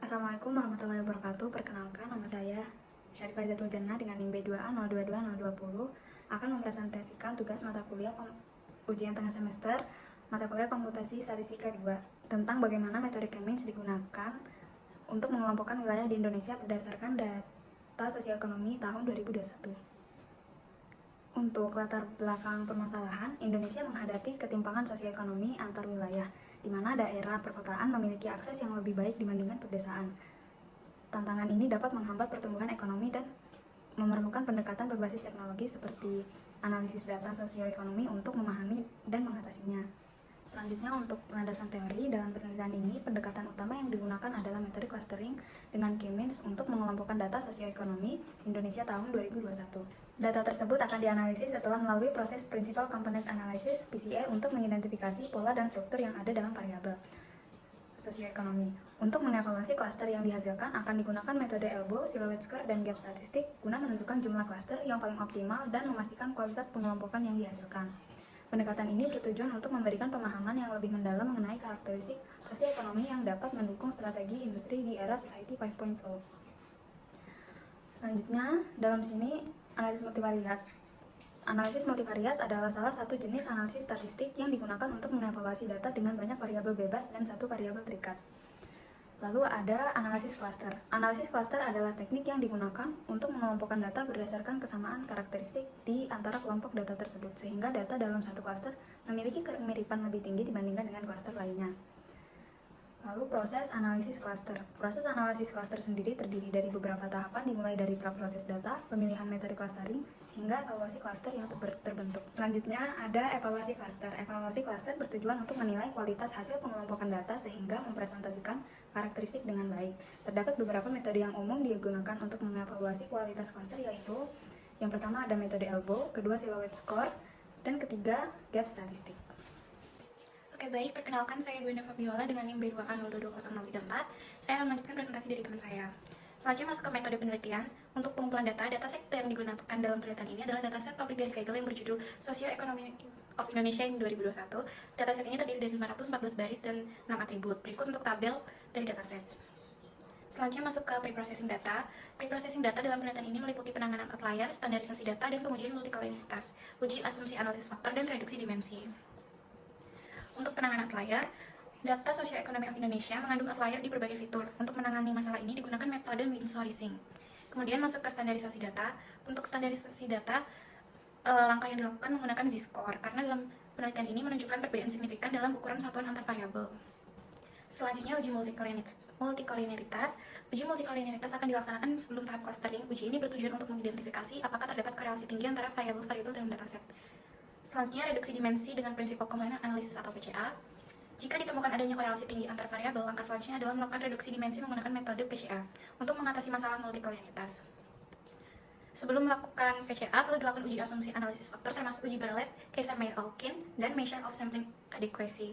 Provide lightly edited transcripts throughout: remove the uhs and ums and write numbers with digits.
Assalamualaikum warahmatullahi wabarakatuh. Perkenalkan, nama saya Syarifah Zatul Jannah dengan NIM B2A022020 akan mempresentasikan tugas mata kuliah ujian tengah semester mata kuliah Komputasi Statistika 2 tentang bagaimana metode K-means digunakan untuk mengelompokkan wilayah di Indonesia berdasarkan data sosial ekonomi tahun 2021. Untuk latar belakang permasalahan, Indonesia menghadapi ketimpangan sosioekonomi antar wilayah, di mana daerah perkotaan memiliki akses yang lebih baik dibandingkan pedesaan. Tantangan ini dapat menghambat pertumbuhan ekonomi dan memerlukan pendekatan berbasis teknologi seperti analisis data sosioekonomi untuk memahami dan mengatasinya. Selanjutnya, untuk landasan teori, dalam penelitian ini, pendekatan utama yang digunakan adalah metode clustering dengan K-means untuk mengelompokkan data sosioekonomi Indonesia tahun 2021. Data tersebut akan dianalisis setelah melalui proses Principal Component Analysis (PCA) untuk mengidentifikasi pola dan struktur yang ada dalam variabel sosioekonomi. Untuk mengevaluasi klaster yang dihasilkan, akan digunakan metode elbow, silhouette score, dan gap statistik guna menentukan jumlah klaster yang paling optimal dan memastikan kualitas pengelompokan yang dihasilkan. Pendekatan ini bertujuan untuk memberikan pemahaman yang lebih mendalam mengenai karakteristik sosioekonomi yang dapat mendukung strategi industri di era Society 5.0. Selanjutnya, dalam sini, analisis multivariat. Analisis multivariat adalah salah satu jenis analisis statistik yang digunakan untuk mengevaluasi data dengan banyak variabel bebas dan satu variabel terikat. Lalu ada analisis cluster. Analisis cluster adalah teknik yang digunakan untuk mengelompokkan data berdasarkan kesamaan karakteristik di antara kelompok data tersebut, sehingga data dalam satu cluster memiliki kemiripan lebih tinggi dibandingkan dengan cluster lainnya. Lalu proses analisis cluster. Proses analisis cluster sendiri terdiri dari beberapa tahapan, dimulai dari praproses data, pemilihan metode clustering, hingga evaluasi cluster yang terbentuk. Selanjutnya ada evaluasi cluster. Evaluasi cluster bertujuan untuk menilai kualitas hasil pengelompokan data sehingga mempresentasikan karakteristik dengan baik. Terdapat beberapa metode yang umum digunakan untuk mengevaluasi kualitas cluster, yaitu yang pertama ada metode elbow, kedua silhouette score, dan ketiga gap statistik. Oke, baik, perkenalkan saya Gwenda Fabiola dengan NIM B2A022034. Saya akan melanjutkan presentasi dari teman saya. Selanjutnya masuk ke metode penelitian. Untuk pengumpulan data, dataset yang digunakan dalam penelitian ini adalah dataset publik dari Kaggle yang berjudul Socio-Economy of Indonesia in 2021. Dataset ini terdiri dari 514 baris dan 6 atribut. Berikut untuk tabel dari dataset. Selanjutnya masuk ke pre-processing data. Pre-processing data dalam penelitian ini meliputi penanganan outlier, standarisasi data, dan pengujian multikolinialitas, uji asumsi analisis faktor, dan reduksi dimensi. Untuk penanganan outlier, data sosioekonomi of Indonesia mengandung outlier di berbagai fitur. Untuk menangani masalah ini digunakan metode mean sourcing. Kemudian masuk ke standarisasi data. Untuk standarisasi data, langkah yang dilakukan menggunakan z-score, karena dalam penelitian ini menunjukkan perbedaan signifikan dalam ukuran satuan antar variabel. Selanjutnya uji multikolinialitas. Uji multikolinialitas akan dilaksanakan sebelum tahap clustering. Uji ini bertujuan untuk mengidentifikasi apakah terdapat korelasi tinggi antara variabel-variabel dalam dataset. Selanjutnya, reduksi dimensi dengan Principal Component Analysis atau PCA. Jika ditemukan adanya korelasi tinggi antar variabel, langkah selanjutnya adalah melakukan reduksi dimensi menggunakan metode PCA untuk mengatasi masalah multikolinialitas. Sebelum melakukan PCA, perlu dilakukan uji asumsi analisis faktor termasuk uji Berlet, Kaiser-Meyer-Olkin, dan Measure of Sampling Adequacy.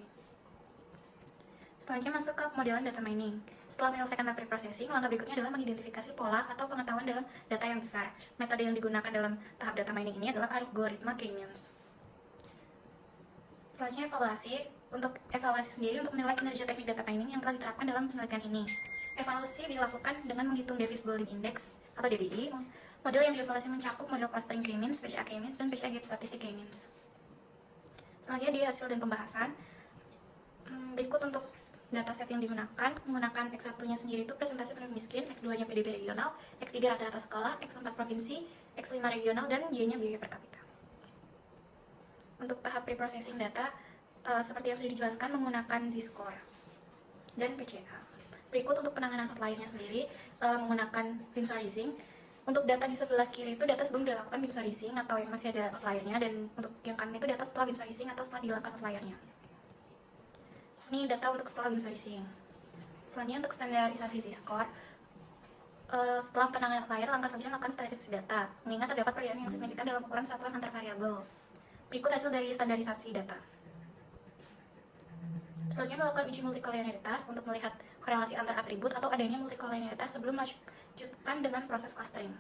Selanjutnya masuk ke modelan data mining. Setelah menyelesaikan tahap pre-processing, langkah berikutnya adalah mengidentifikasi pola atau pengetahuan dalam data yang besar. Metode yang digunakan dalam tahap data mining ini adalah algoritma K-means. Selanjutnya evaluasi. Untuk evaluasi sendiri untuk menilai kinerja teknik data mining yang telah diterapkan dalam penelitian ini. Evaluasi dilakukan dengan menghitung Davis Boolean Index atau DBI. Model yang dievaluasi mencakup model clustering K-means, PCA K-means, dan PCA gap statistik K-means. Selanjutnya di hasil dan pembahasan. Berikut untuk dataset yang digunakan, menggunakan X1-nya sendiri itu presentasi penduduk miskin, X2-nya PDB regional, X3 rata-rata sekolah, X4 provinsi, X5 regional, dan Y-nya biaya per kapita. Untuk tahap pre-processing data, seperti yang sudah dijelaskan, menggunakan z-score dan PCA. Berikut untuk penanganan outlier-nya sendiri, menggunakan beam sourcing. Untuk data di sebelah kiri itu data sebelum dilakukan beam sourcing atau yang masih ada outlier-nya, dan untuk yang kanan itu data setelah beam sourcing atau setelah dilakukan outlier-nya. Ini data untuk setelah beam sourcing. Selanjutnya untuk standarisasi z-score. Setelah penanganan outlier, langkah selanjutnya melakukan standarisasi data, mengingat terdapat perbedaan yang signifikan dalam ukuran satuan antar variabel. Berikut hasil dari standarisasi data. Selanjutnya melakukan uji multikolinialitas untuk melihat korelasi antar atribut atau adanya multikolinialitas sebelum melanjutkan dengan proses clustering.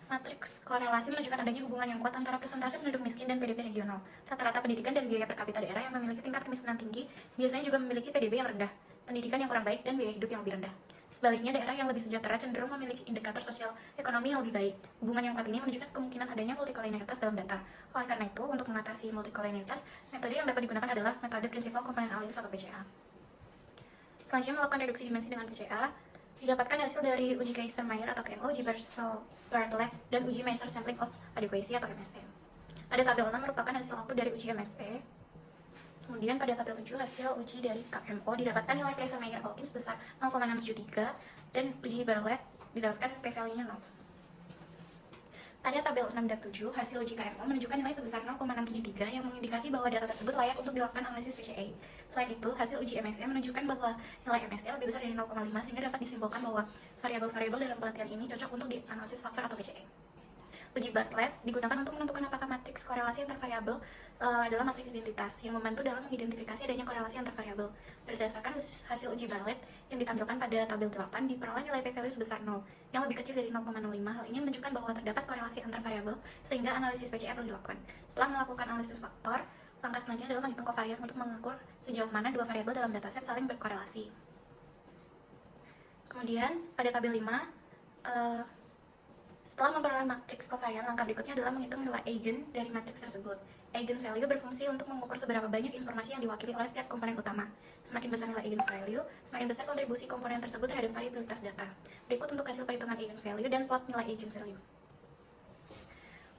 Matriks korelasi menunjukkan adanya hubungan yang kuat antara presentasi penduduk miskin dan PDB regional. Rata-rata pendidikan dan biaya per kapita daerah yang memiliki tingkat kemiskinan tinggi biasanya juga memiliki PDB yang rendah, pendidikan yang kurang baik, dan biaya hidup yang lebih rendah. Sebaliknya, daerah yang lebih sejahtera cenderung memiliki indikator sosial ekonomi yang lebih baik. Hubungan yang kuat ini menunjukkan kemungkinan adanya multikolinialitas dalam data. Oleh karena itu, untuk mengatasi multikolinialitas, metode yang dapat digunakan adalah metode prinsipal komponen analisis atau PCA. Selanjutnya, melakukan reduksi dimensi dengan PCA didapatkan hasil dari uji Keister-Meyer atau KMO, uji Bartlett, dan uji Measure Sampling of Adequacy atau MSA. Pada tabel 6 merupakan hasil output dari uji MSA. Kemudian pada tabel 7 hasil uji dari KMO didapatkan nilai Keister-Meyer-Hawkins sebesar 0,673 dan uji Bartlett didapatkan p-value-nya 0. Pada tabel 6.7 hasil uji KMO menunjukkan nilai sebesar 0,673 yang mengindikasi bahwa data tersebut layak untuk dilakukan analisis PCA. Selain itu, hasil uji MSA menunjukkan bahwa nilai MSA lebih besar dari 0,5 sehingga dapat disimpulkan bahwa variabel-variabel dalam penelitian ini cocok untuk dianalisis faktor atau PCA. Uji Bartlett digunakan untuk menentukan apakah matriks korelasi antar variabel adalah matriks identitas yang membantu dalam mengidentifikasi adanya korelasi antar variabel. Berdasarkan hasil uji Bartlett yang ditampilkan pada tabel 8, diperoleh nilai p-value sebesar 0, yang lebih kecil dari 0,05. Hal ini menunjukkan bahwa terdapat korelasi antar variabel sehingga analisis PCA perlu dilakukan. Setelah melakukan analisis faktor, langkah selanjutnya adalah menghitung kovarian untuk mengukur sejauh mana dua variabel dalam dataset saling berkorelasi. Kemudian pada tabel 5, setelah memperoleh matriks kovarian, langkah berikutnya adalah menghitung nilai eigen dari matriks tersebut. Eigenvalue berfungsi untuk mengukur seberapa banyak informasi yang diwakili oleh setiap komponen utama. Semakin besar nilai eigenvalue, semakin besar kontribusi komponen tersebut terhadap variabilitas data. Berikut untuk hasil perhitungan eigenvalue dan plot nilai eigenvalue.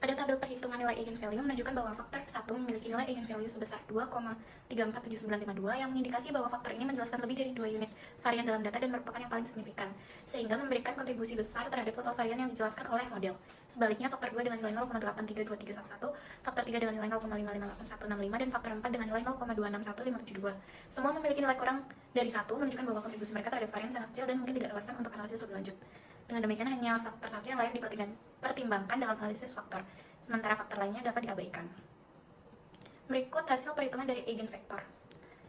Pada tabel perhitungan nilai eigenvalue menunjukkan bahwa faktor 1 memiliki nilai eigenvalue sebesar 2,347952 yang mengindikasi bahwa faktor ini menjelaskan lebih dari 2 unit varian dalam data dan merupakan yang paling signifikan, sehingga memberikan kontribusi besar terhadap total varian yang dijelaskan oleh model. Sebaliknya, faktor 2 dengan nilai 0,832311, faktor 3 dengan nilai 0,558165, dan faktor 4 dengan nilai 0,261572. Semua memiliki nilai kurang dari 1, menunjukkan bahwa kontribusi mereka terhadap varian sangat kecil dan mungkin tidak relevan untuk analisis lebih lanjut. Dengan demikian, hanya faktor 1 yang layak dipertimbangkan dalam analisis faktor, sementara faktor lainnya dapat diabaikan. Berikut hasil perhitungan dari eigenvektor.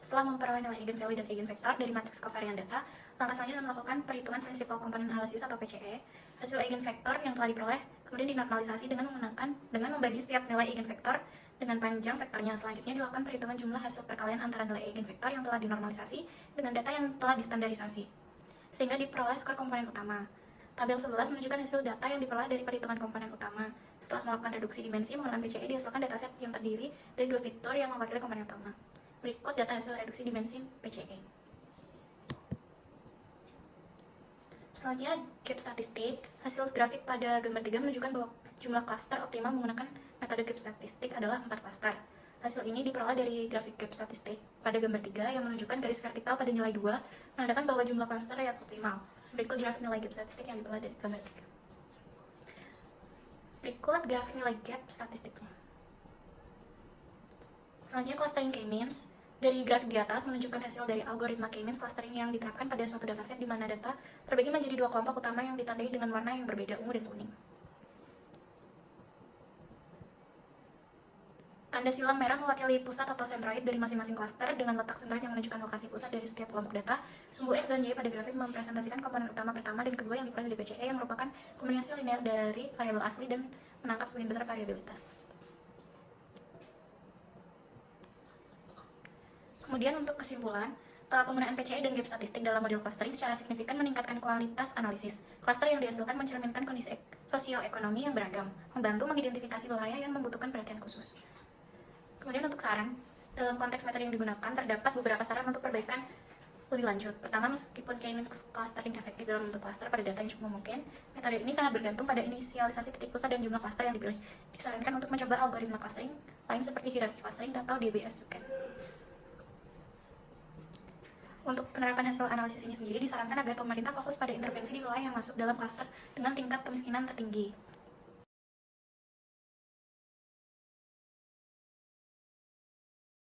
Setelah memperoleh nilai eigenvalue dan eigenvektor dari matriks kovarian data, langkah selanjutnya adalah melakukan perhitungan prinsipal komponen analisis atau PCE. Hasil eigenvektor yang telah diperoleh kemudian dinormalisasi dengan membagi setiap nilai eigenvektor dengan panjang vektornya. Selanjutnya dilakukan perhitungan jumlah hasil perkalian antara nilai eigenvektor yang telah dinormalisasi dengan data yang telah distandarisasi, sehingga diperoleh skor komponen utama. Tabel 11 menunjukkan hasil data yang diperoleh dari perhitungan komponen utama. Setelah melakukan reduksi dimensi menggunakan PCE, dihasilkan dataset yang terdiri dari dua fitur yang mewakili komponen utama. Berikut data hasil reduksi dimensi PCE. Selanjutnya, gap statistik. Hasil grafik pada gambar 3 menunjukkan bahwa jumlah klaster optimal menggunakan metode gap statistik adalah 4 klaster. Hasil ini diperoleh dari grafik gap statistik pada gambar 3 yang menunjukkan garis vertikal pada nilai 2, menandakan bahwa jumlah klaster yang optimal. Berikut grafik nilai gap statistik yang diperoleh dari gambar 3. Berikut grafik nilai gap statistiknya. Selanjutnya, clustering K-means. Dari grafik di atas menunjukkan hasil dari algoritma K-means clustering yang diterapkan pada suatu dataset di mana data terbagi menjadi dua kelompok utama yang ditandai dengan warna yang berbeda, ungu dan kuning. Tanda silang merah mewakili pusat atau sentroid dari masing-masing klaster dengan letak sentroid yang menunjukkan lokasi pusat dari setiap kelompok data. Sumbu X dan Y pada grafik mempresentasikan komponen utama pertama dan kedua yang diperoleh dari PCE yang merupakan kombinasi linear dari variabel asli dan menangkap sebagian besar variabilitas. Kemudian untuk kesimpulan, penggunaan PCE dan gap statistik dalam model clustering secara signifikan meningkatkan kualitas analisis. Cluster yang dihasilkan mencerminkan kondisi sosioekonomi yang beragam, membantu mengidentifikasi wilayah yang membutuhkan perhatian khusus. Kemudian untuk saran, dalam konteks metode yang digunakan, terdapat beberapa saran untuk perbaikan lebih lanjut. Pertama, meskipun K-means clustering efektif dalam bentuk cluster pada data yang cukup mungkin, metode ini sangat bergantung pada inisialisasi titik pusat dan jumlah cluster yang dipilih. Disarankan untuk mencoba algoritma clustering lain seperti hierarki clustering atau DBS-SUCAN. Untuk penerapan hasil analisis ini sendiri, disarankan agar pemerintah fokus pada intervensi di wilayah yang masuk dalam klaster dengan tingkat kemiskinan tertinggi.